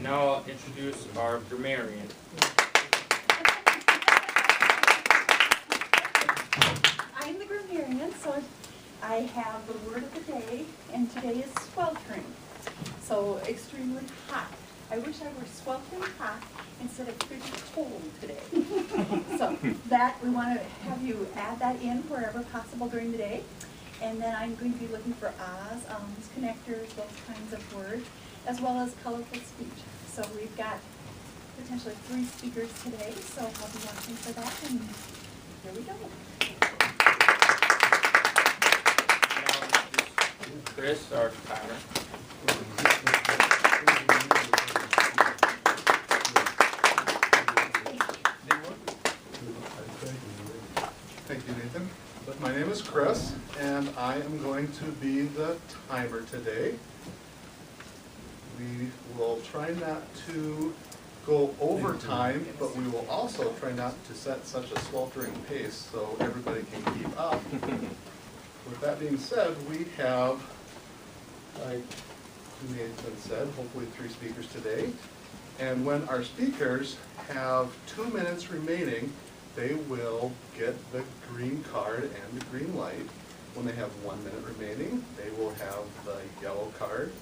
now I'll introduce our grammarian. I'm the grammarian, so I have the word of the day, and today is sweltering. So extremely hot. I wish I were sweltering hot instead of pretty cold today. So that, we want to have you add that in wherever possible during the day. And then I'm going to be looking for ahs, ums, connectors, those kinds of words, as well as colorful speech. So we've got potentially 3 speakers today, so I'll be watching for that, and here we go. Now, Chris, our timer. Thank you, Nathan. My name is Chris, and I am going to be the timer today. We will try not to go over time, but we will also try not to set such a sweltering pace so everybody can keep up. With that being said, we have, like Nathan said, hopefully 3 speakers today. And when our speakers have 2 minutes remaining, they will get the green card and the green light. When they have 1 minute remaining, they will have the yellow card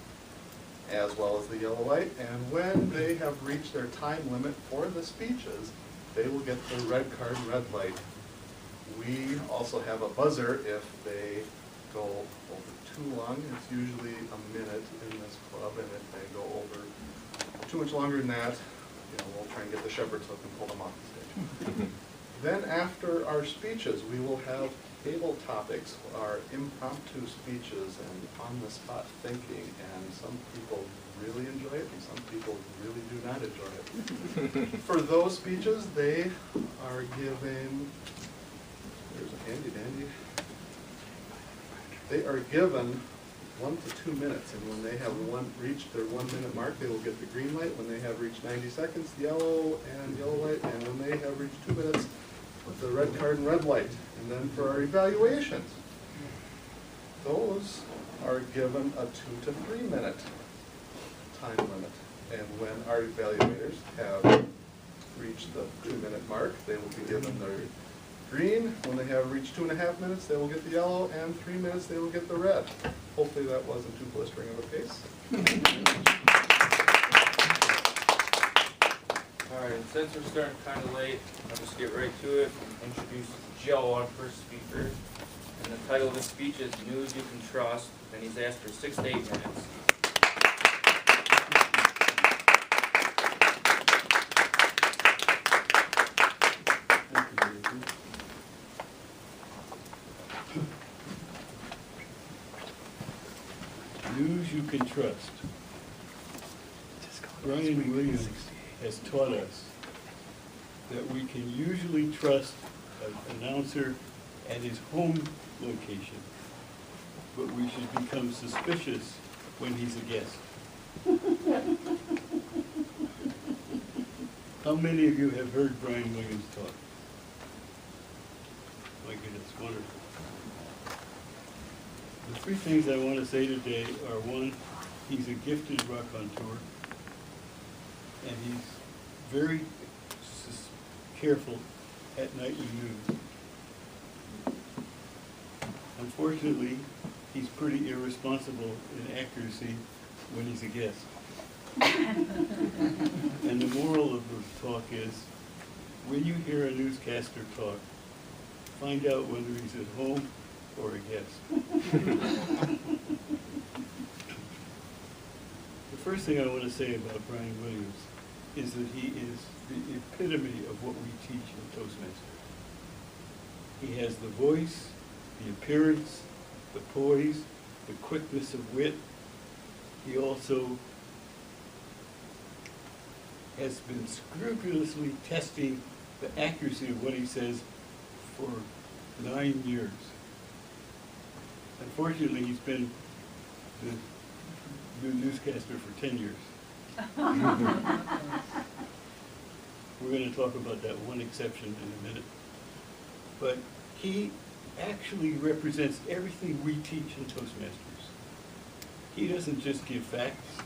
as well as the yellow light. And when they have reached their time limit for the speeches, they will get the red card and red light. We also have a buzzer if they go over too long. It's usually a minute in this club, and if they go over too much longer than that, we'll try and get the shepherd's hook and pull them off the stage. Then after our speeches, we will have table topics, our impromptu speeches and on-the-spot thinking, and some people really enjoy it and some people really do not enjoy it. For those speeches, they are given, there's a handy dandy, they are given 1 to 2 minutes, and when they have reached their 1 minute mark, they will get the green light. When they have reached 90 seconds, yellow and yellow light, and when they have reached 2 minutes, with the red card and red light. And then for our evaluations, those are given a 2 to 3 minute time limit. And when our evaluators have reached the 2 minute mark, they will be given their green. When they have reached 2.5 minutes, they will get the yellow, and 3 minutes, they will get the red. Hopefully that wasn't too blistering of a pace. Alright, and since we're starting kind of late, I'll just get right to it and introduce Joe, our first speaker. And the title of his speech is News You Can Trust, and he's asked for 6 to 8 minutes. News you can trust. Brian Williams has taught us that we can usually trust an announcer at his home location, but we should become suspicious when he's a guest. How many of you have heard Brian Williams talk? My goodness, wonderful. The 3 things I want to say today are: 1, he's a gifted raconteur, and he's very careful at nightly news. Unfortunately, he's pretty irresponsible in accuracy when he's a guest. And the moral of the talk is, when you hear a newscaster talk, find out whether he's at home or a guest. The first thing I want to say about Brian Williams is that he is the epitome of what we teach in Toastmasters. He has the voice, the appearance, the poise, the quickness of wit. He also has been scrupulously testing the accuracy of what he says for 9 years. Unfortunately, he's been the newscaster for 10 years. We're going to talk about that one exception in a minute. But he actually represents everything we teach in Toastmasters. He doesn't just give facts,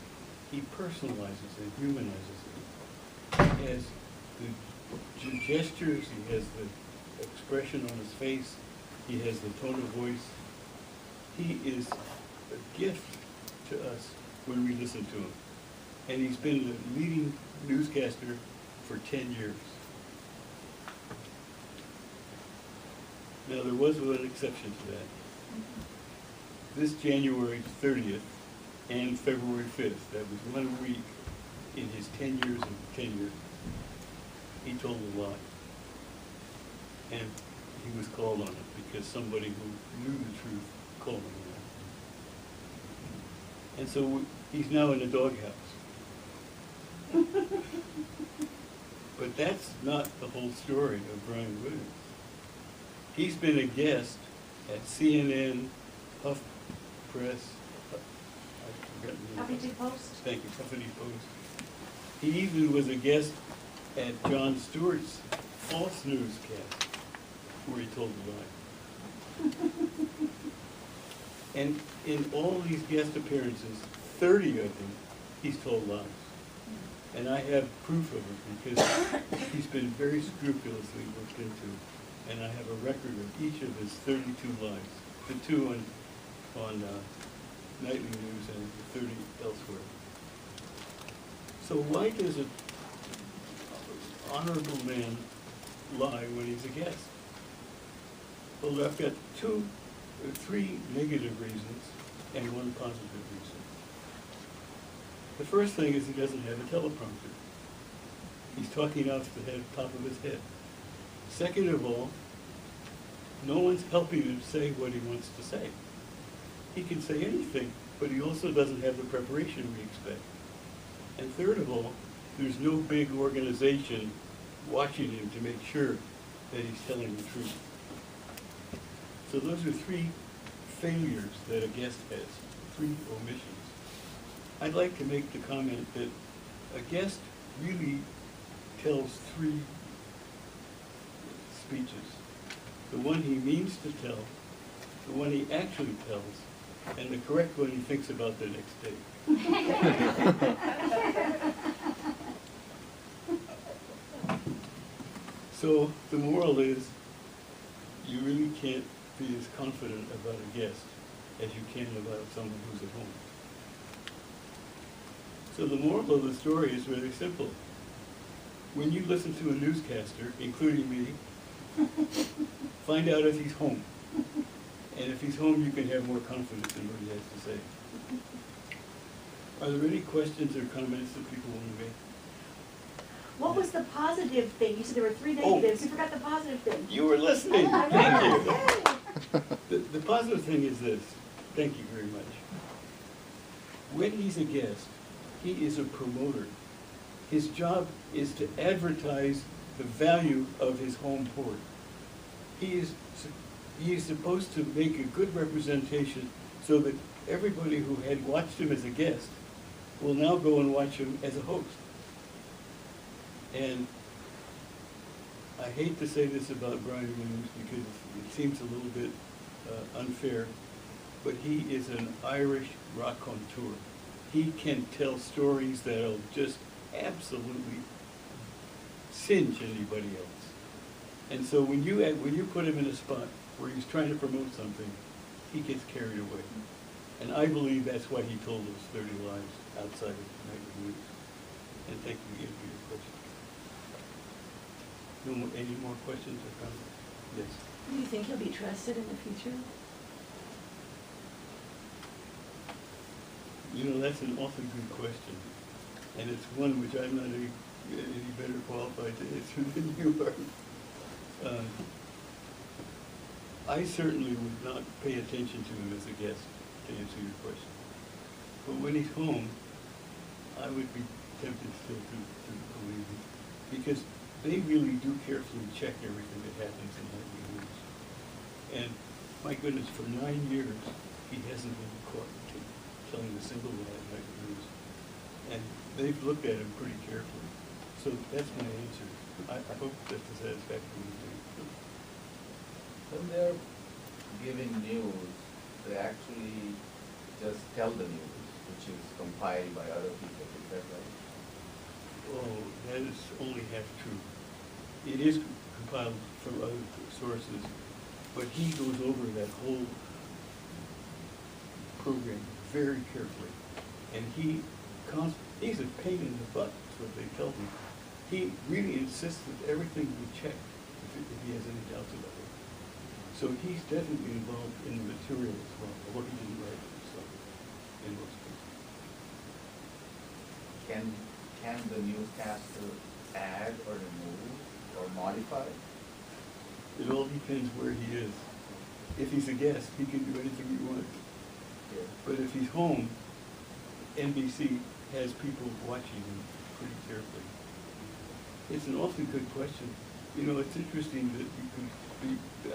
he personalizes and humanizes it. He has the gestures, he has the expression on his face, he has the tone of voice. He is a gift to us when we listen to him. And he's been the leading newscaster for 10 years. Now, there was one exception to that. This January 30th and February 5th, that was 1 week in his 10 years of tenure, he told a lie. And he was called on it because somebody who knew the truth called him on it. And so he's now in the doghouse. But that's not the whole story of Brian Williams. He's been a guest at CNN, Huff Press, I've forgotten the name. Huffington Post? Thank you, Huffington Post. He even was a guest at Jon Stewart's false newscast, where he told a lie. And in all these guest appearances, 30 of them, he's told lies. And I have proof of it because he's been very scrupulously looked into. And I have a record of each of his 32 lies, the 2 on nightly news and the 30 elsewhere. So why does an honorable man lie when he's a guest? Well, I've got 2 or 3 negative reasons and 1 positive reason. The first thing is he doesn't have a teleprompter. He's talking off the top of his head. Second of all, no one's helping him say what he wants to say. He can say anything, but he also doesn't have the preparation we expect. And third of all, there's no big organization watching him to make sure that he's telling the truth. So those are 3 failures that a guest has, 3 omissions. I'd like to make the comment that a guest really tells 3 speeches. The one he means to tell, the one he actually tells, and the correct one he thinks about the next day. So the moral is, you really can't be as confident about a guest as you can about someone who's at home. So the moral of the story is very simple. When you listen to a newscaster, including me, find out if he's home. And if he's home, you can have more confidence in what he has to say. Are there any questions or comments that people want to make? What was the positive thing? You said there were 3 negatives. You forgot the positive thing. You were listening. Thank you. The positive thing is this. Thank you very much. When he's a guest, he is a promoter. His job is to advertise the value of his home port. He is supposed to make a good representation so that everybody who had watched him as a guest will now go and watch him as a host. And I hate to say this about Brian Williams because it seems a little bit unfair, but he is an Irish raconteur. He can tell stories that'll just absolutely singe anybody else. And so when you put him in a spot where he's trying to promote something, he gets carried away. And I believe that's why he told those 30 lies outside of nightly news. And thank you again for your question. Any more questions or comments? Yes. Do you think he'll be trusted in the future? You know, that's an awfully good question. And it's one which I'm not any better qualified to answer than you are. I certainly would not pay attention to him as a guest, to answer your question. But when he's home, I would be tempted still to believe him. Because they really do carefully check everything that happens in nightly news. And my goodness, for 9 years, he hasn't been caught telling a single lie in nightly news. And they've looked at him pretty carefully. So that's my answer. I hope that's a satisfactory thing. When they're giving news, they actually just tell the news. which is compiled by other people, is that right? Oh, that is only half true. It is compiled from other sources, but he goes over that whole program very carefully. And he's a pain in the butt, is what they tell me. He really insists that everything be checked if he has any doubts about it. So he's definitely involved in the material as well, although he didn't write it himself in most cases. Can the newscaster add or remove or modify? It all depends where he is. If he's a guest, he can do anything he wants. Yeah. But if he's home, NBC has people watching him pretty carefully. It's an awfully good question. You know, it's interesting that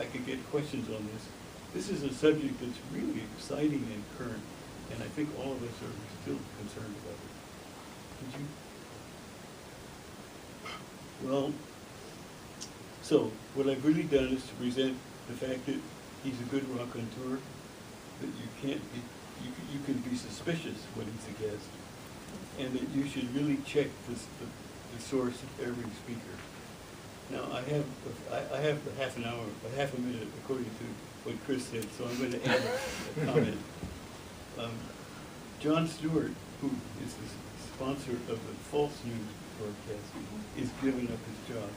I could get questions on this. This is a subject that's really exciting and current, and I think all of us are still concerned about it. Did you? Well, so what I've really done is to present the fact that he's a good raconteur, that you can't be, you can be suspicious when he's a guest, and that you should really check the source of every speaker. Now, I have half a minute, according to what Chris said, so I'm going to add a comment. Jon Stewart, who is the sponsor of the false news broadcast, is giving up his job.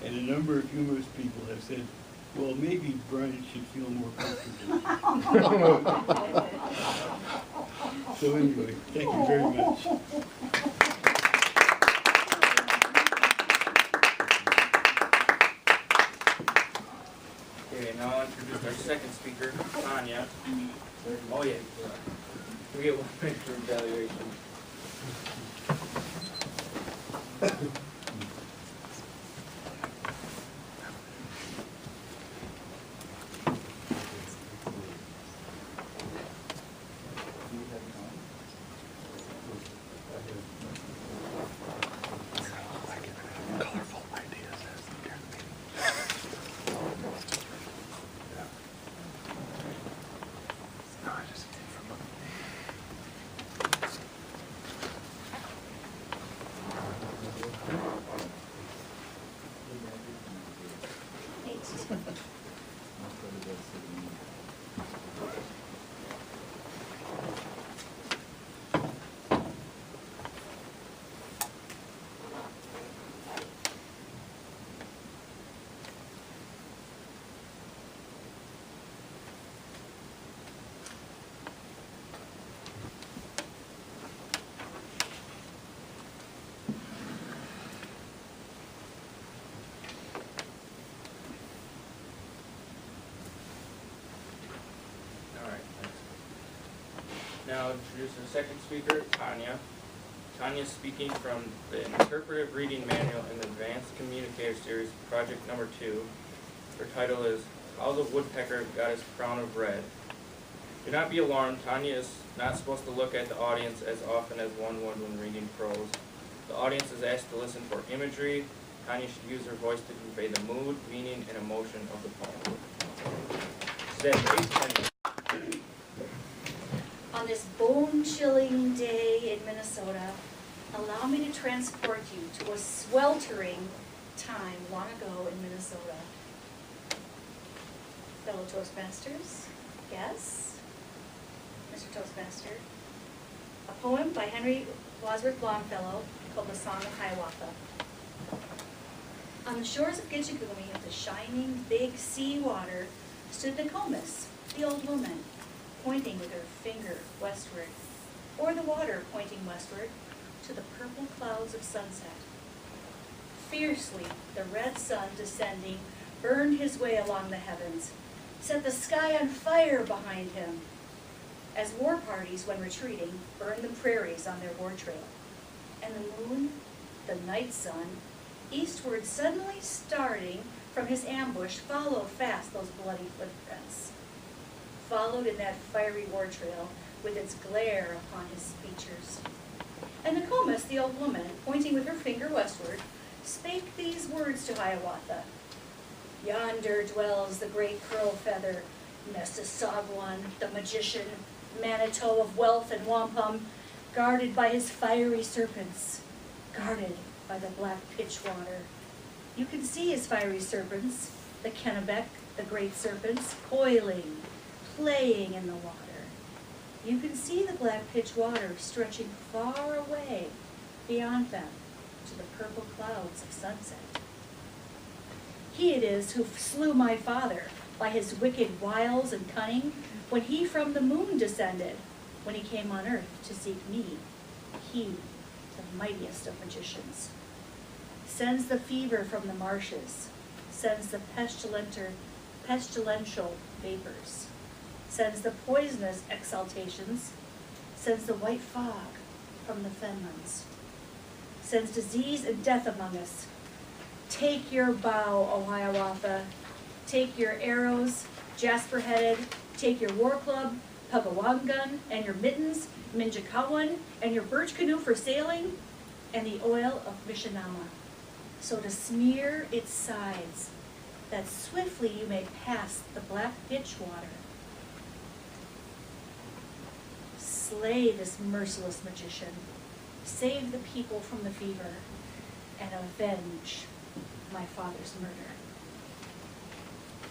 And a number of humorous people have said, well, maybe Brian should feel more comfortable. So anyway, thank you very much. Okay, now I'll introduce our second speaker, Tanya. Oh yeah, we get 1 minute for evaluation. Now introduce our second speaker, Tanya. Tanya is speaking from the Interpretive Reading Manual in the Advanced Communicator Series, project number 2. Her title is How the Woodpecker Got His Crown of Red. Do not be alarmed, Tanya is not supposed to look at the audience as often as one would when reading prose. The audience is asked to listen for imagery. Tanya should use her voice to convey the mood, meaning, and emotion of the poem. Today, 8:10. On this bone-chilling day in Minnesota, allow me to transport you to a sweltering time long ago in Minnesota. Fellow Toastmasters, guests, Mr. Toastmaster, a poem by Henry Wadsworth Longfellow called The Song of Hiawatha. On the shores of Gitchagumi, of the shining big sea water, stood Nokomis, the old woman, pointing with her finger westward, or the water pointing westward to the purple clouds of sunset. Fiercely, the red sun descending burned his way along the heavens, set the sky on fire behind him, as war parties, when retreating, burned the prairies on their war trail. And the moon, the night sun, eastward suddenly starting from his ambush, followed fast those bloody footprints. Followed in that fiery war trail with its glare upon his features. And Nokomis, the old woman, pointing with her finger westward, spake these words to Hiawatha. Yonder dwells the great Curl Feather, Messisagwan, the magician, Manitou of wealth and wampum, guarded by his fiery serpents, guarded by the black pitch water. You can see his fiery serpents, the Kennebec, the great serpents, coiling, playing in the water. You can see the black pitch water stretching far away beyond them to the purple clouds of sunset. He it is who slew my father by his wicked wiles and cunning when he from the moon descended, when he came on earth to seek me, he, the mightiest of magicians. Sends the fever from the marshes, sends the pestilential vapors, sends the poisonous exhalations, sends the white fog from the fenlands, sends disease and death among us. Take your bow, O Hiawatha, take your arrows, jasper-headed, take your war club, Puggawangun, and your mittens, Minjikawan, and your birch canoe for sailing, and the oil of Mishinama, so to smear its sides, that swiftly you may pass the black pitch water. Slay this merciless magician, save the people from the fever, and avenge my father's murder.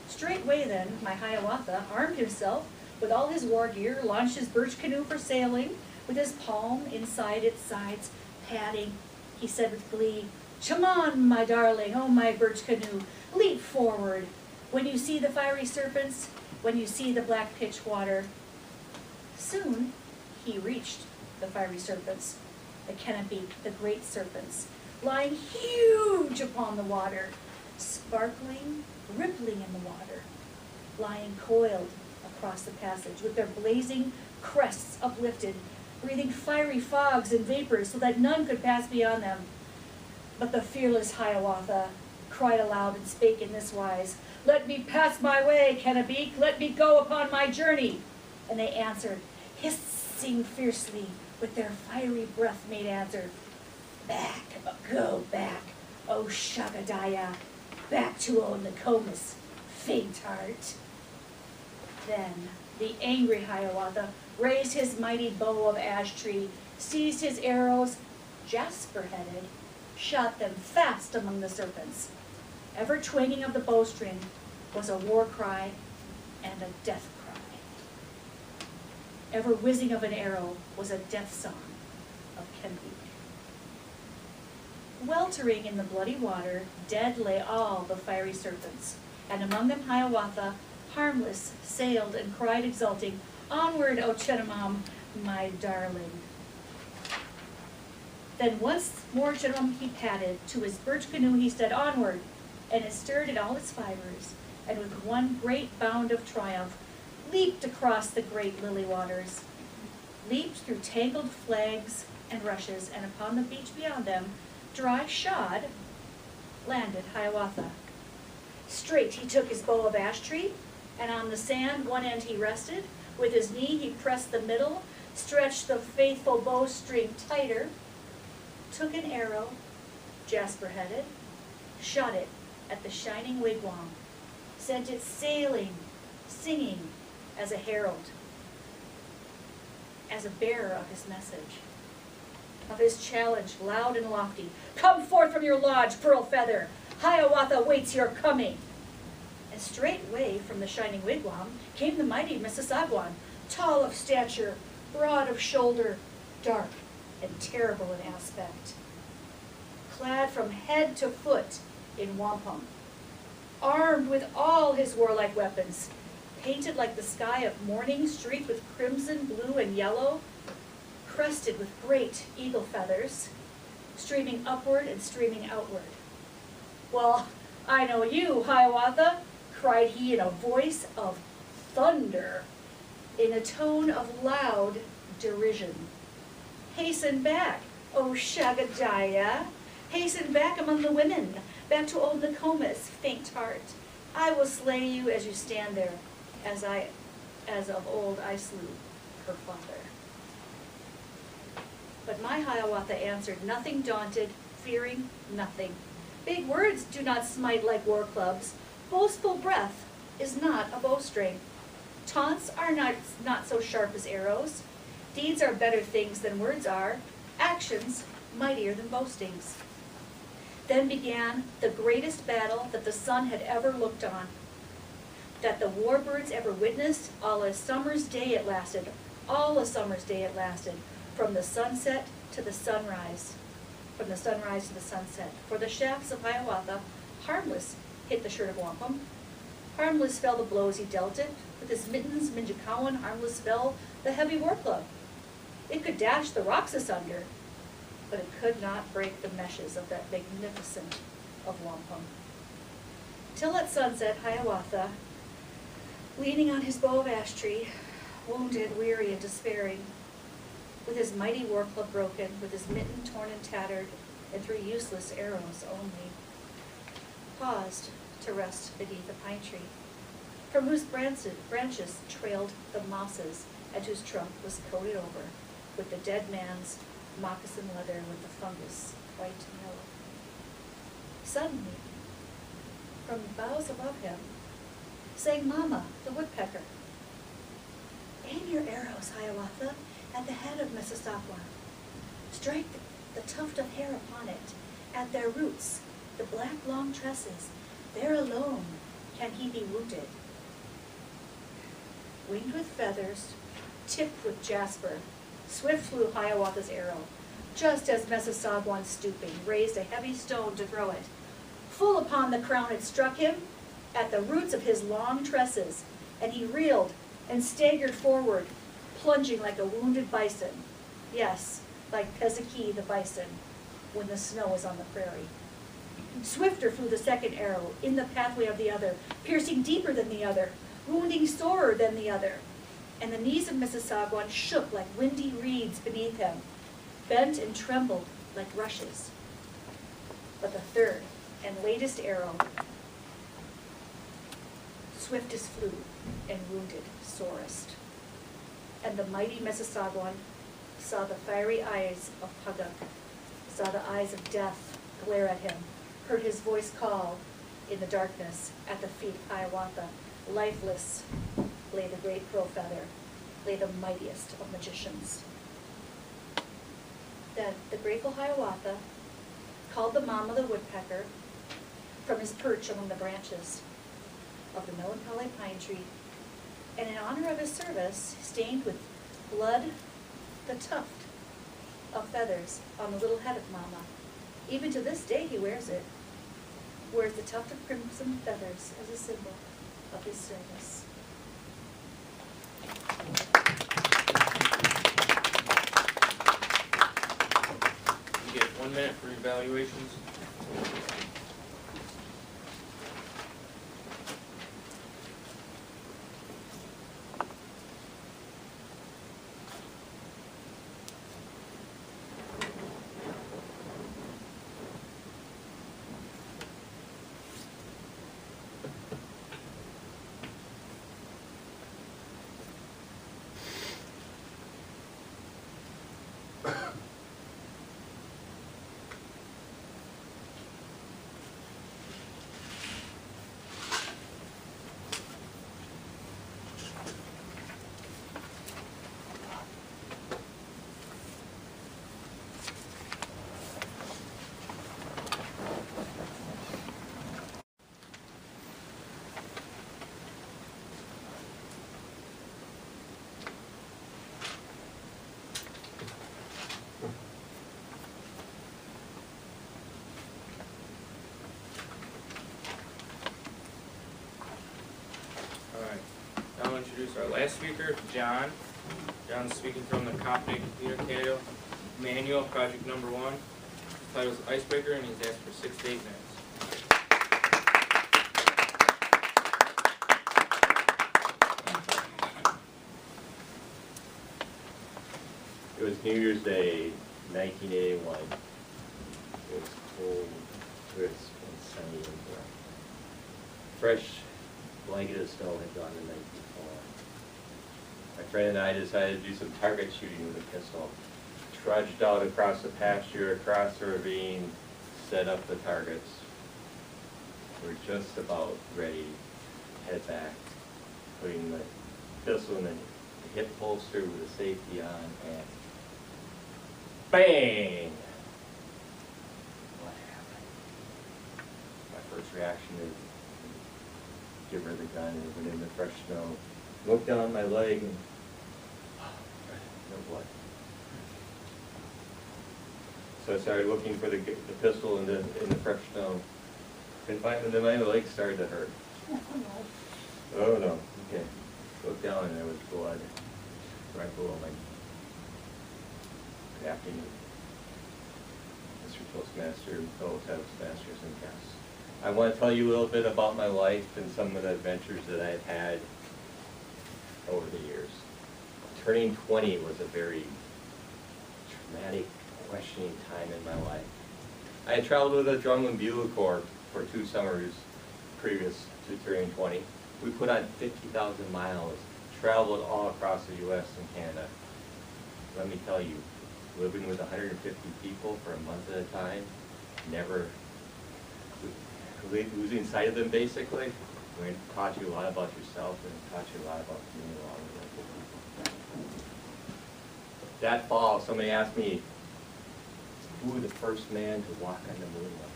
Straightway then, my Hiawatha armed himself with all his war gear, launched his birch canoe for sailing, with his palm inside its sides, padding. He said with glee, "Come on, my darling, oh my birch canoe, leap forward. When you see the fiery serpents, when you see the black pitch water." Soon he reached the fiery serpents, the Kennebec, the great serpents, lying huge upon the water, sparkling, rippling in the water, lying coiled across the passage, with their blazing crests uplifted, breathing fiery fogs and vapors so that none could pass beyond them. But the fearless Hiawatha cried aloud and spake in this wise, "Let me pass my way, Kennebec, let me go upon my journey." And they answered, hissing fiercely, with their fiery breath made answer, "Back, go back, O Shagadaya, back to own the Nokomis, faint heart." Then the angry Hiawatha raised his mighty bow of ash tree, seized his arrows, jasper-headed, shot them fast among the serpents. Ever twanging of the bowstring was a war cry and a death cry. Ever whizzing of an arrow was a death song of Kennebec. Weltering in the bloody water, dead lay all the fiery serpents, and among them Hiawatha, harmless, sailed and cried exulting, "Onward, O Chenamam, my darling." Then once more Chenamam he patted, to his birch canoe he said, "Onward," and it stirred in all its fibers, and with one great bound of triumph, leaped across the great lily waters, leaped through tangled flags and rushes, and upon the beach beyond them, dry shod, landed Hiawatha. Straight he took his bow of ash tree, and on the sand one end he rested, with his knee he pressed the middle, stretched the faithful bowstring tighter, took an arrow, jasper-headed, shot it at the shining wigwam, sent it sailing, singing as a herald, as a bearer of his message, of his challenge loud and lofty. "Come forth from your lodge, Pearl Feather, Hiawatha waits your coming." And straightway from the shining wigwam came the mighty Mississaugawan, tall of stature, broad of shoulder, dark and terrible in aspect, clad from head to foot in wampum, armed with all his warlike weapons, painted like the sky of morning, streaked with crimson, blue, and yellow, crested with great eagle feathers, streaming upward and streaming outward. "Well, I know you, Hiawatha," cried he in a voice of thunder, in a tone of loud derision. "Hasten back, O Shagadaya, hasten back among the women, back to old Nokomis, faint heart. I will slay you as you stand there, as of old I slew her father." But my Hiawatha answered, nothing daunted, fearing nothing. "Big words do not smite like war clubs. Boastful breath is not a bowstring. Taunts are not so sharp as arrows. Deeds are better things than words are. Actions mightier than boastings. Then began the greatest battle that the sun had ever looked on, that the warbirds ever witnessed. All a summer's day it lasted, from the sunset to the sunrise, from the sunrise to the sunset. For the shafts of Hiawatha, harmless, hit the shirt of wampum. Harmless fell the blows he dealt it. With his mittens, Minjikawan, harmless fell the heavy war club. It could dash the rocks asunder, but it could not break the meshes of that magnificent of wampum. Till at sunset, Hiawatha, leaning on his bow of ash tree, wounded, weary, and despairing, with his mighty war club broken, with his mitten torn and tattered, and 3 useless arrows only, paused to rest beneath a pine tree, from whose branches trailed the mosses, and whose trunk was coated over with the dead man's moccasin leather with the fungus white and yellow. Suddenly, from the boughs above him, sang Mama, the woodpecker. Aim your arrows, Hiawatha, at the head of Mississauga. Strike the tuft of hair upon it, at their roots, the black long tresses. There alone can he be wounded. Winged with feathers, tipped with jasper, swift flew Hiawatha's arrow, just as Mississauga, stooping, raised a heavy stone to throw it. Full upon the crown it struck him, at the roots of his long tresses, and he reeled and staggered forward, plunging like a wounded bison. Yes, like Pezeki the bison, when the snow is on the prairie. Swifter flew the second arrow, in the pathway of the other, piercing deeper than the other, wounding sorer than the other. And the knees of Mississauga shook like windy reeds beneath him, bent and trembled like rushes. But the third and latest arrow, swiftest flew and wounded sorest. And the mighty Mississauga saw the fiery eyes of Paguk, saw the eyes of death glare at him, heard his voice call in the darkness at the feet of Hiawatha. Lifeless lay the great crow feather, lay the mightiest of magicians. Then the grateful Hiawatha called the Mama the woodpecker from his perch among the branches of the melancholy pine tree, and in honor of his service, stained with blood the tuft of feathers on the little head of Mama. Even to this day he wears it, wears the tuft of crimson feathers as a symbol of his service. You get 1 minute for evaluations. Now I'll introduce our last speaker, John. John's speaking from the Coptic Communicator Manual, project number 1. The title's Icebreaker, and he's asked for 6 to 8 minutes. It was New Year's Day, 1981. It was cold, crisp, and sunny and bright. Fresh blanket of snow had gone the night before. My friend and I decided to do some target shooting with a pistol. Trudged out across the pasture, across the ravine, set up the targets. We're just about ready to head back, putting the pistol in the hip holster with the safety on, and bang! What happened? My first reaction is give her the gun and went in the fresh snow. Looked down my leg and no blood. So I started looking for the pistol in the fresh snow. Couldn't find it, and then my leg started to hurt. Oh no, okay. Looked down and there was blood right below my knee. Good afternoon, Mr. Toastmaster, fellow Toastmasters and guests. I want to tell you a little bit about my life and some of the adventures that I've had over the years. Turning 20 was a very traumatic, questioning time in my life. I had traveled with the Drum and Bugle Corps for 2 summers previous to turning 20. We put on 50,000 miles, traveled all across the U.S. and Canada. Let me tell you, living with 150 people for a month at a time, never losing sight of them basically, it taught you a lot about yourself and it taught you a lot about being along with other people. That fall, somebody asked me who the first man to walk on the moon was.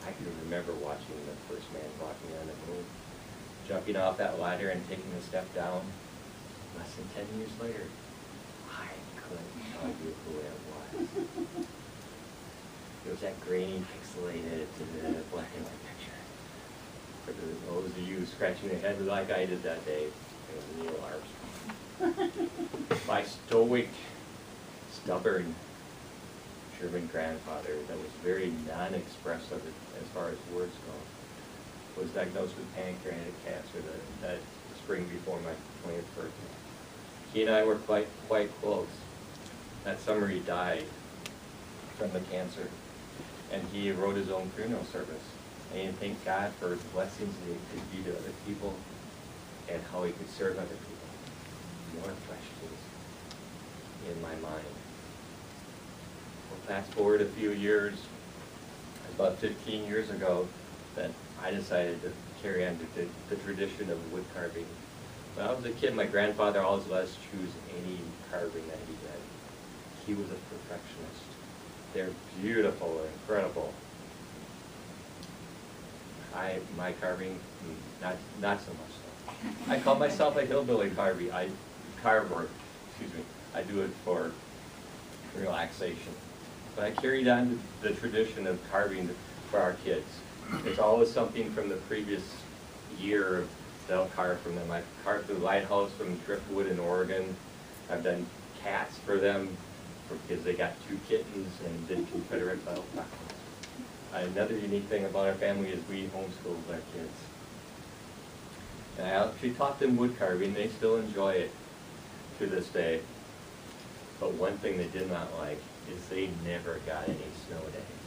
I can remember watching the first man walking on the moon, jumping off that ladder and taking a step down. Less than 10 years later, I couldn't tell you who it was. It was that grainy, pixelated, black and white picture. For those of you scratching your head like I did that day, it was Neil Armstrong. My stoic, stubborn German grandfather that was very non-expressive as far as words go, was diagnosed with pancreatic cancer that spring before my 20th birthday. He and I were quite close. That summer he died from the cancer, and he wrote his own funeral service. And he thanked God for the blessings that he could be to other people and how he could serve other people. More questions in my mind. Well, fast forward a few years, about 15 years ago, that I decided to carry on the tradition of wood carving. When I was a kid, my grandfather always let us choose any carving that he did. He was a perfectionist. They're beautiful and incredible. My carving, not so much so. I call myself a hillbilly carver. I do it for relaxation. But I carried on the tradition of carving for our kids. It's always something from the previous year that I'll carve from them. I've carved the lighthouse from Driftwood in Oregon. I've done cats for them because they got 2 kittens and did Confederate battle buckles. Another unique thing about our family is we homeschooled our kids. And I actually taught them wood carving. They still enjoy it to this day. But one thing they did not like is they never got any snow days.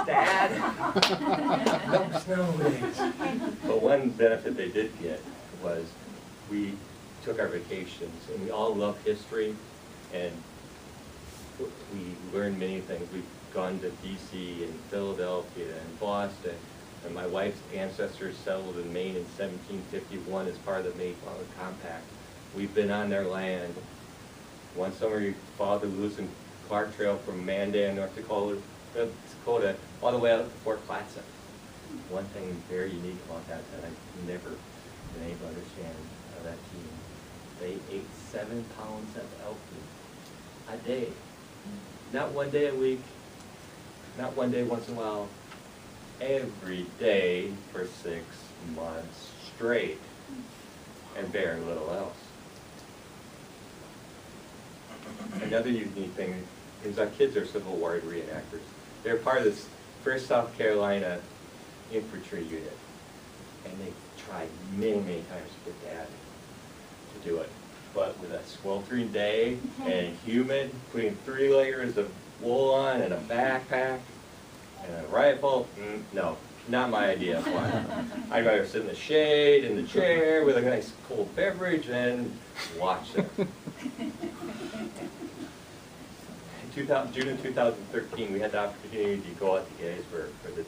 Dad, no snow days. But one benefit they did get was we took our vacations, and we all love history, and we learned many things. We've gone to D.C. and Philadelphia and Boston, and my wife's ancestors settled in Maine in 1751 as part of the Mayflower Compact. We've been on their land. One summer we followed the Lewis and Clark Trail from Mandan, North Dakota, all the way out to Fort Clatsop. One thing very unique about that I've never been able to understand of that team. They ate 7 pounds of elk meat a day. Not one day a week, not one day once in a while, every day for 6 months straight, and very little else. Another unique thing is our kids are Civil War reenactors. They're part of this 1st South Carolina infantry unit, and they tried many times to get Dad to do it. But with a sweltering day and humid, putting 3 layers of wool on and a backpack and a rifle, no, not my idea of fun. I'd rather sit in the shade, in the chair, with a nice cold beverage and watch them. In June of 2013, we had the opportunity to go out to Gettysburg for the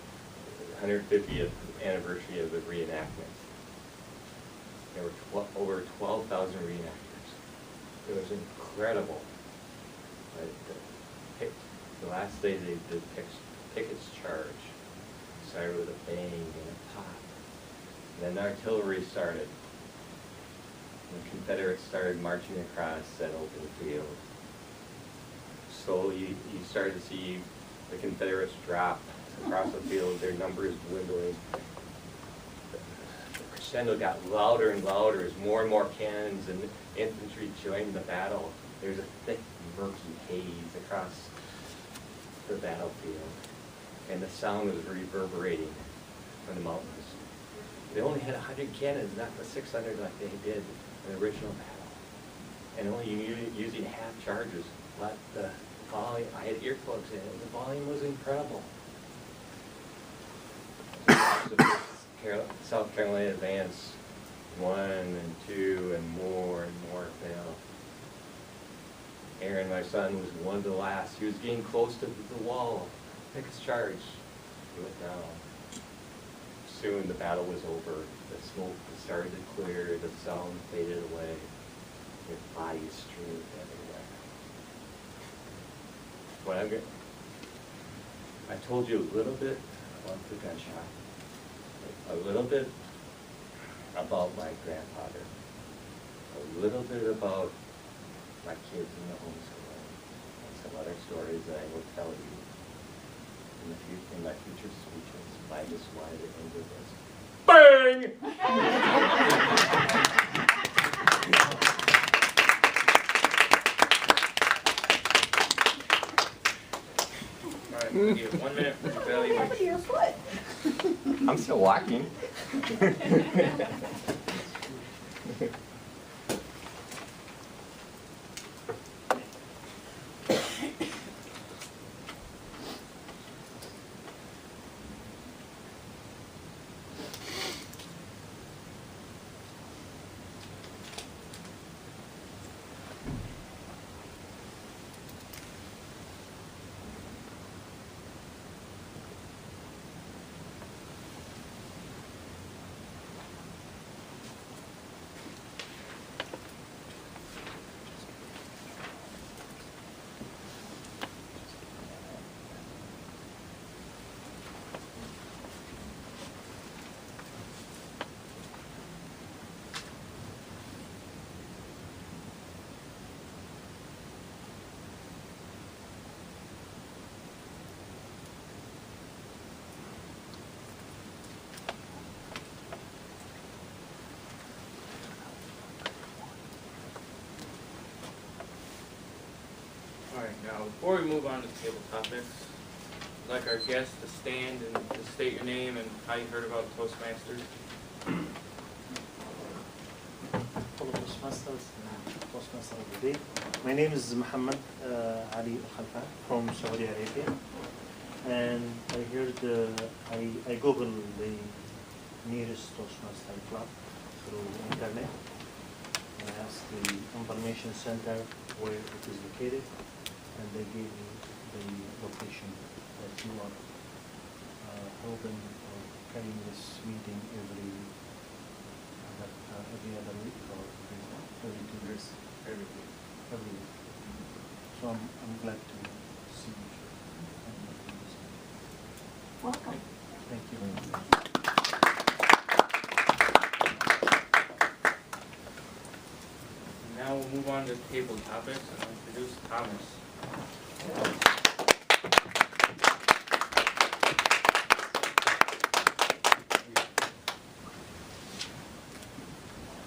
150th anniversary of the reenactment. There were over 12,000 reenactors. It was incredible. The last day they did Pickett's Charge. Started with a bang and a pop. And then the artillery started. The Confederates started marching across that open field. Slowly, you started to see the Confederates drop across the field, their numbers dwindling. The crescendo got louder and louder as more and more cannons and infantry joined the battle. There's a thick, murky haze across the battlefield, and the sound was reverberating from the mountains. They only had 100 cannons, not the 600 like they did in the original battle, and only using half charges. But the volume, I had earplugs in, and the volume was incredible. South Carolina advance 1 and 2 and more failed. Aaron, my son, was one of the last. He was getting close to the wall. Pickett's Charge. He went down. Soon the battle was over. The smoke started to clear. The sound faded away. Their bodies streamed everywhere. I told you a little bit about the gunshot. A little bit about my grandfather. A little bit about my kids in the homeschooling, and some other stories that I will tell you in my future speeches. But I just wanted to end with this. Bang! All right, we'll give 1 minute for What happened to evaluation. your foot? I'm still walking. Alright, now before we move on to table topics, I'd like our guests to stand and to state your name and how you heard about Toastmasters. Fellow Toastmasters and Toastmaster of the Day. My name is Muhammad Ali Al-Khalfan from Saudi Arabia, and I heard I googled the nearest Toastmaster club through internet. I asked the information center where it is located, and they gave me the location that you are holding or carrying this meeting every other week or every 2 years. Every week. Every week. So I'm glad to see you. Welcome. Thank you very much. Now we'll move on to table topics and I'll introduce Thomas.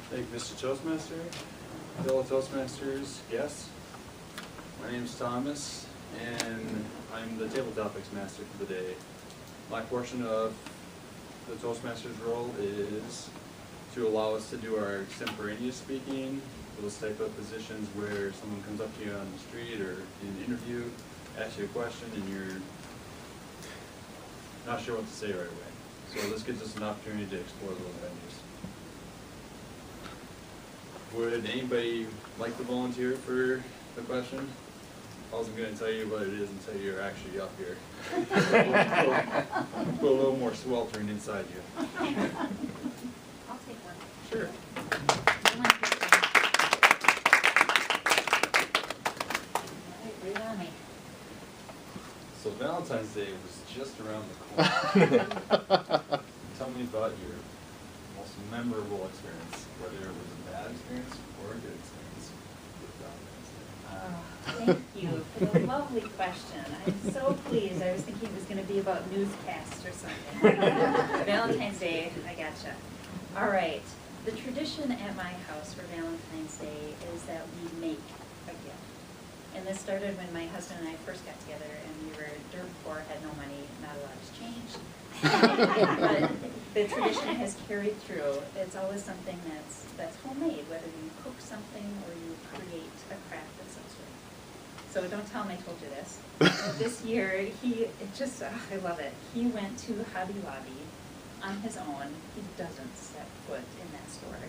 Thank you, Mr. Toastmaster. Fellow Toastmasters, guests. My name's Thomas, and I'm the Table Topics Master for the day. My portion of the Toastmaster's role is to allow us to do our extemporaneous speaking, those type of positions where someone comes up to you on the street or in an interview, asks you a question, and you're not sure what to say right away. So this gives us an opportunity to explore those venues. Would anybody like to volunteer for the question? I wasn't going to tell you what it is until you're actually up here. Put a little more sweltering inside you. I'll take one. Sure. So Valentine's Day was just around the corner. Tell me about your most memorable experience, whether it was a bad experience or a good experience with Valentine's Day. Thank you for the lovely question. I'm so pleased. I was thinking it was gonna be about newscasts or something. Valentine's Day, I gotcha. All right, the tradition at my house for Valentine's Day is that we make a gift. And this started when my husband and I first got together and we were dirt poor, had no money, not a lot has changed. But the tradition has carried through. It's always something that's homemade, whether you cook something or you create a craft of some sort. So don't tell him I told you this. This year, I love it. He went to Hobby Lobby on his own. He doesn't set foot in that store.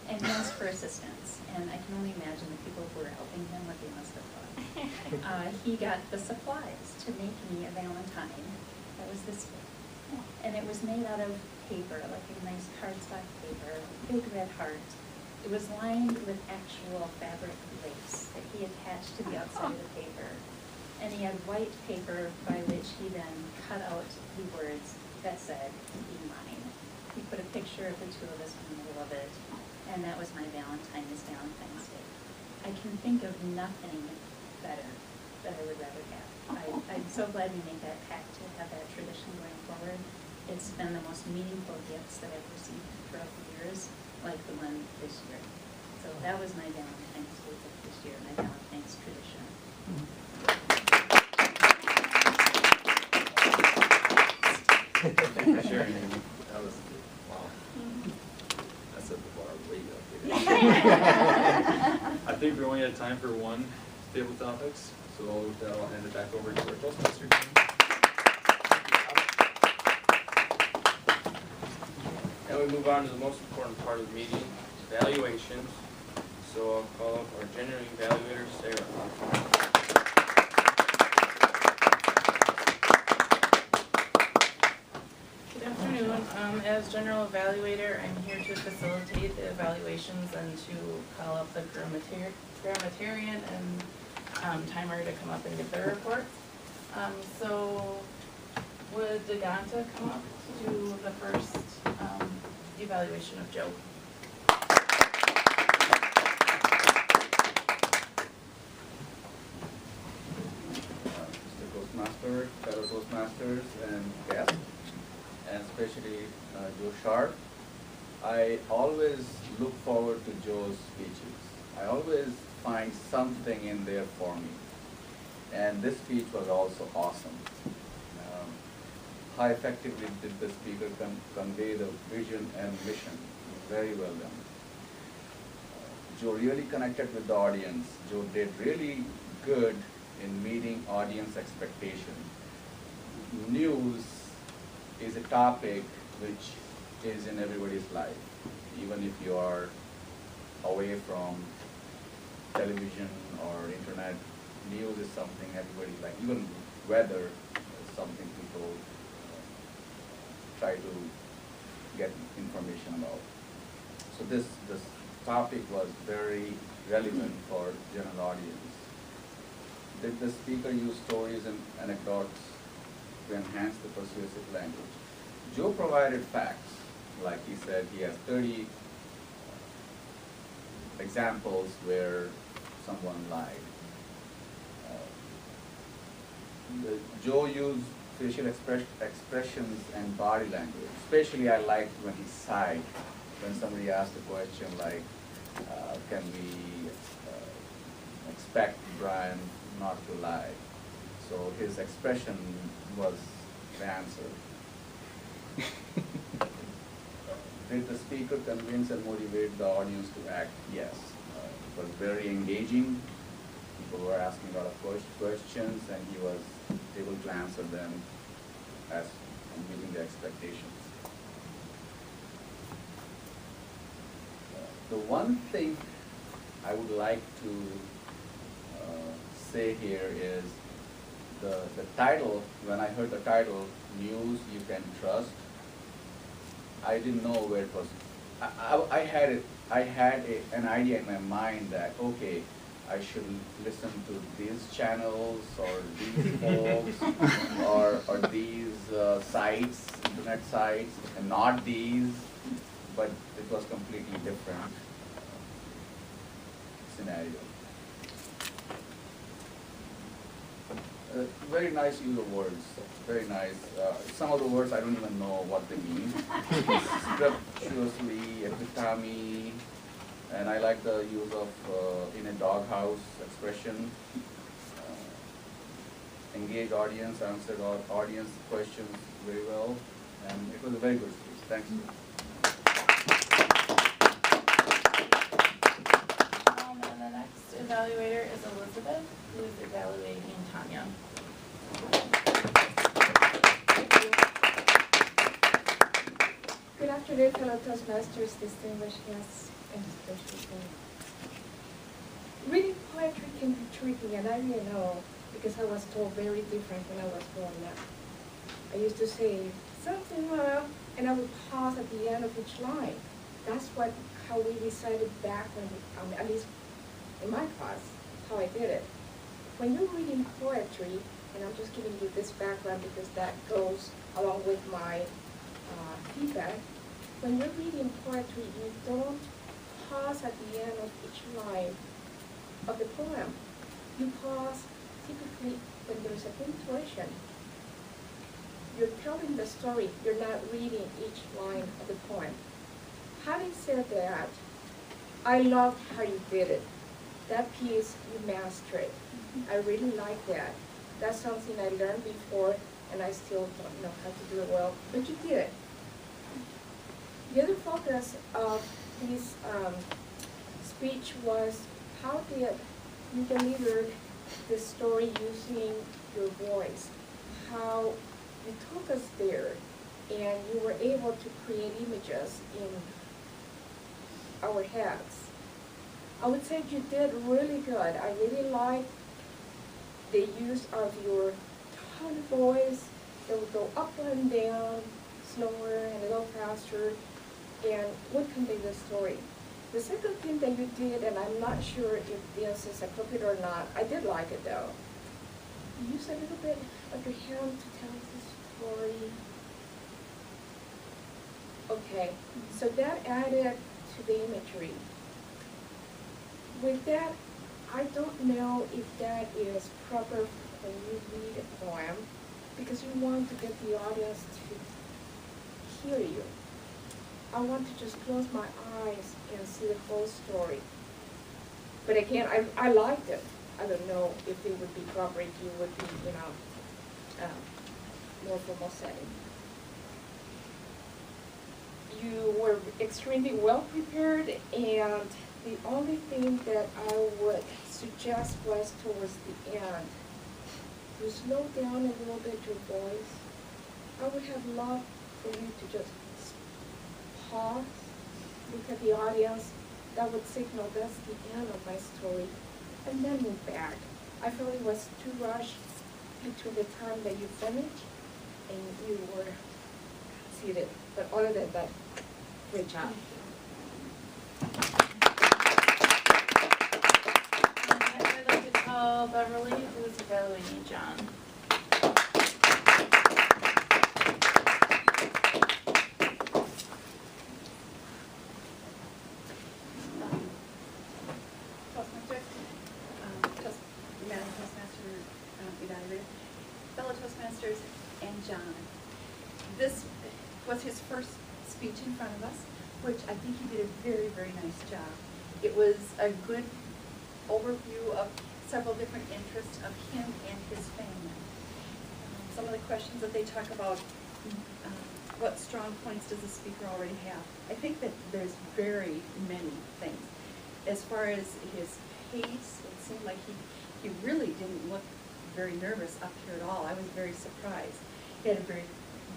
And he asked for assistance. And I can only imagine the people who were helping him, what they must have thought. He got the supplies to make me a Valentine. That was this big. And it was made out of paper, like a nice cardstock paper, big red heart. It was lined with actual fabric lace that he attached to the outside of the paper. And he had white paper by which he then cut out the words that said, "Be mine." He put a picture of the two of us in the middle of it, and that was my Valentine's Day. I can think of nothing better that I would rather have. I'm so glad we made that pact to have that tradition going forward. It's been the most meaningful gifts that I've received throughout the years, like the one this year. So that was my Valentine's Day gift this year, my Valentine's tradition. Thank you for sharing. That was, wow. That set the bar way up. I think we only had time for one table topics, so with that, I'll hand it back over to our Toastmaster. Now we move on to the most important part of the meeting, evaluations. So I'll call up our general evaluator, Sarah. Good afternoon. As general evaluator, I'm here to facilitate the evaluations and to call up the grammarian and timer to come up and give their report. So would Daganta come up to do the first evaluation of Joe? Mr. Toastmaster, fellow Toastmasters and guests, and especially Joe Sharp. I always look forward to Joe's speeches. I always find something in there for me. And this speech was also awesome. How effectively did the speaker convey the vision and mission? Very well done. Joe really connected with the audience. Joe did really good in meeting audience expectation. News is a topic which is in everybody's life, even if you are away from television or internet. News is something everybody like. Even weather is something people try to get information about. So this topic was very relevant for general audience. Did the speaker use stories and anecdotes to enhance the persuasive language? Joe provided facts, like he said he has 30 examples where someone lied. Joe used facial expressions and body language. Especially I liked when he sighed, when somebody asked a question like, can we expect Brian not to lie? So his expression was the answer. Did the speaker convince and motivate the audience to act? Yes. It was very engaging. People were asking a lot of questions and he was able to answer them as meeting the expectations. The one thing I would like to say here is the title. When I heard the title, News You Can Trust, I didn't know where it was. I had an idea in my mind that, okay, I should listen to these channels or these folks or these sites, internet sites, and not these, but it was completely different scenario. Very nice use of words, very nice. Some of the words I don't even know what they mean. Strepitously, epitome, and I like the use of in a doghouse expression. Engage audience, answered audience questions very well, and it was a very good speech. Thanks. And the next evaluator is Elizabeth, who is evaluating Tanya. Good afternoon, fellow Toastmasters, distinguished guests, and especially reading poetry can be tricky, and I really know because I was told very different when I was growing up. I used to say something, and I would pause at the end of each line. That's how we decided back when, at least in my class, how I did it. When you're reading poetry, and I'm just giving you this background because that goes along with my feedback. When you're reading poetry, you don't pause at the end of each line of the poem. You pause typically when there's a punctuation. You're telling the story, you're not reading each line of the poem. Having said that, I loved how you did it. That piece, you mastered it. I really like that. That's something I learned before, and I still don't know how to do it well, but you did it. The other focus of this speech was how did you deliver the story using your voice, how you took us there, and you were able to create images in our heads. I would say you did really good. I really liked the use of your tone of voice that would go up and down, slower and a little faster, and would convey the story. The second thing that you did, and I'm not sure if this is appropriate or not, I did like it though. You use a little bit of your hand to tell the story. Okay, so that added to the imagery. With that, I don't know if that is proper when you read a poem, because you want to get the audience to hear you. I want to just close my eyes and see the whole story. But again, I liked it. I don't know if it would be proper if you would be, more formal setting. You were extremely well prepared, and the only thing that I would suggest was towards the end. You slow down a little bit your voice. I would have loved for you to just pause, look at the audience. That would signal that's the end of my story, and then move back. I felt it was too rushed between the time that you finished and you were seated. But other than that, great job. I'd like to call Beverly, who is evaluating John. Madam Toastmaster, evaluator, fellow Toastmasters, and John. This was his first speech in front of us, which I think he did a very, very nice job. It was a good overview of several different interests of him and his family. Some of the questions that they talk about, what strong points does the speaker already have? I think that there's very many things. As far as his pace, it seemed like he really didn't look very nervous up here at all. I was very surprised. He had a very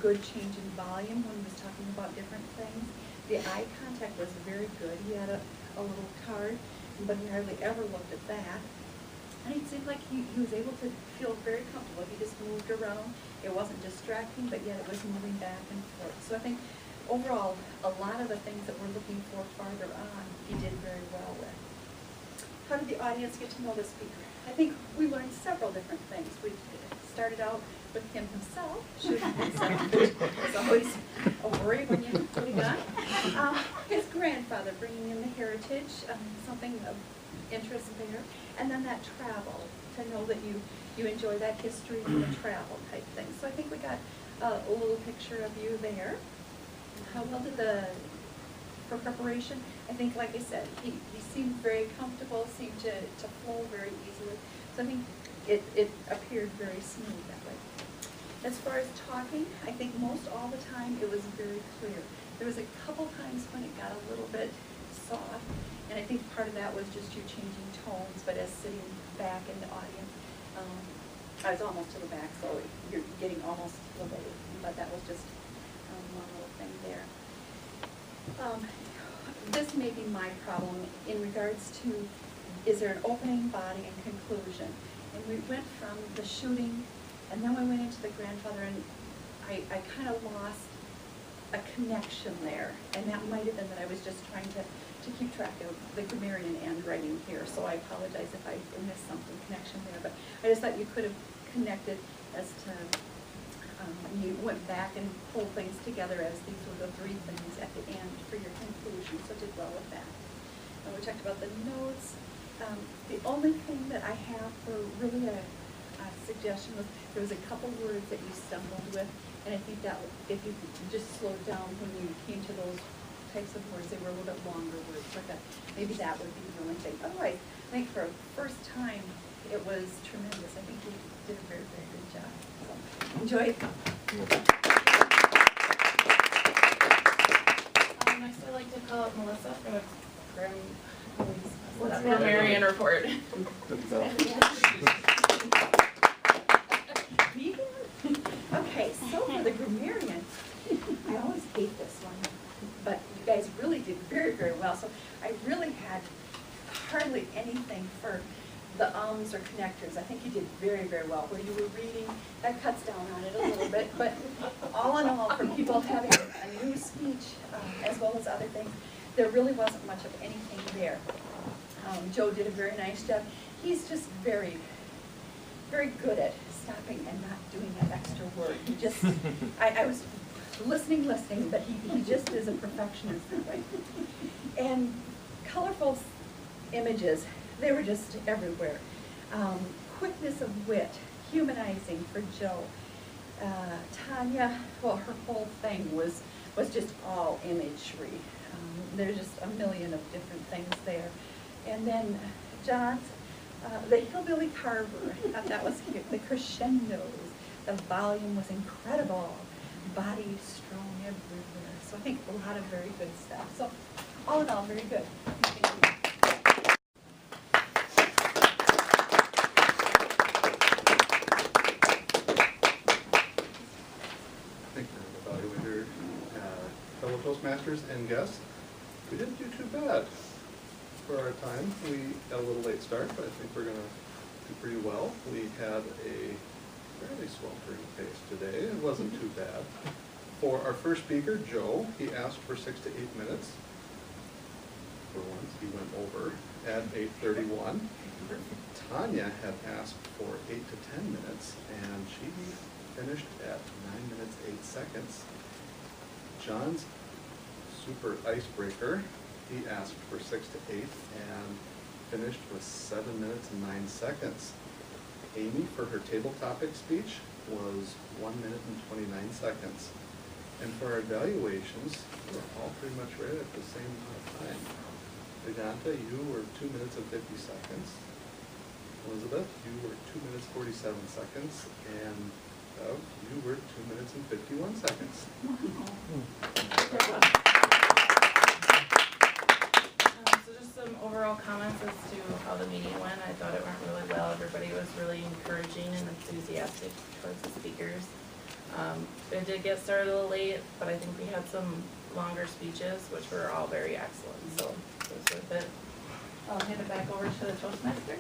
good change in volume when he was talking about different things. The eye contact was very good. He had a little card, but he hardly ever looked at that. And it seemed like he was able to feel very comfortable. He just moved around. It wasn't distracting, but yet it was moving back and forth. So I think overall, a lot of the things that we're looking for farther on, he did very well with. how did the audience get to know the speaker? I think we learned several different things. We started out with him himself, shooting himself, which is always a worry when you put a gun. His grandfather bringing in the heritage, something of interest there, and then that travel, to know that you enjoy that history and the travel type thing. So I think we got a little picture of you there. How well did for preparation, I think, like I said, he seemed very comfortable, seemed to flow very easily. So I think it appeared very smooth that way. As far as talking, I think most all the time it was very clear. There was a couple times when it got a little bit soft, and I think part of that was just you changing tones, but as sitting back in the audience, I was almost to the back, so you're getting almost to the way, but that was just one little thing there. This may be my problem in regards to, is there an opening, body, and conclusion? And we went from the shooting, and then we went into the grandfather, and I kind of lost a connection there. And that might have been that I was just trying to keep track of the grammarian and writing here. So I apologize if I missed something, connection there. But I just thought you could have connected as to, you went back and pulled things together as these were the three things at the end for your conclusion. So did well with that. And we talked about the notes. The only thing that I have for really a suggestion was there was a couple words that you stumbled with, and I think that if you just slowed down when you came to those types of words, they were a little bit longer words. Like that, maybe that would be the only thing. Otherwise, I think for a first time, it was tremendous. I think you did a very, very good job. So, enjoy it. Next, I'd like to call up Melissa for the grammarian report. Okay, so for the grammarian, I always hate this one, but you guys really did very, very well. So I really had hardly anything for the ums or connectors. I think you did very, very well. Where you were reading, that cuts down on it a little bit, but all in all, for people having a new speech as well as other things, there really wasn't much of anything there. Joe did a very nice job. He's just very, very good at stopping and not doing that extra work. He just, I was listening, but he just is a perfectionist that way. And colorful images, they were just everywhere. Quickness of wit, humanizing for Joe. Tanya, well, her whole thing was just all imagery. There's just a million of different things there. And then John's, the hillbilly carver, I thought that was cute. The crescendos, the volume was incredible. Body strong everywhere. So I think a lot of very good stuff. So all in all, very good. Thank you. Thank you, evaluator, fellow Toastmasters and guests. We didn't do too bad for our time. We got a little late start, but I think we're going to do pretty well. We had a fairly sweltering pace today. It wasn't too bad. For our first speaker, Joe, he asked for 6 to 8 minutes. For once, he went over at 8:31. Tanya had asked for 8 to 10 minutes, and she finished at 9 minutes, 8 seconds. John's super icebreaker, he asked for 6 to 8 and finished with 7 minutes and 9 seconds. Amy, for her table topic speech, was 1 minute and 29 seconds. And for our evaluations, we're all pretty much right at the same amount of time. Vedanta, you were 2 minutes and 50 seconds. Elizabeth, you were 2 minutes 47 seconds. And Bev, you were 2 minutes and 51 seconds. So just some overall comments as to how the meeting went. I thought it went really well. Everybody was really encouraging and enthusiastic towards the speakers. It did get started a little late, but I think we had some longer speeches, which were all very excellent. So it was worth it. I'll hand it back over to the Toastmaster.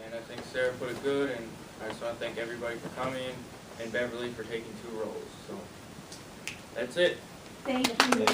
And I think Sarah put it good, and I just want to thank everybody for coming, and Beverly for taking 2 roles. So that's it. Thank you.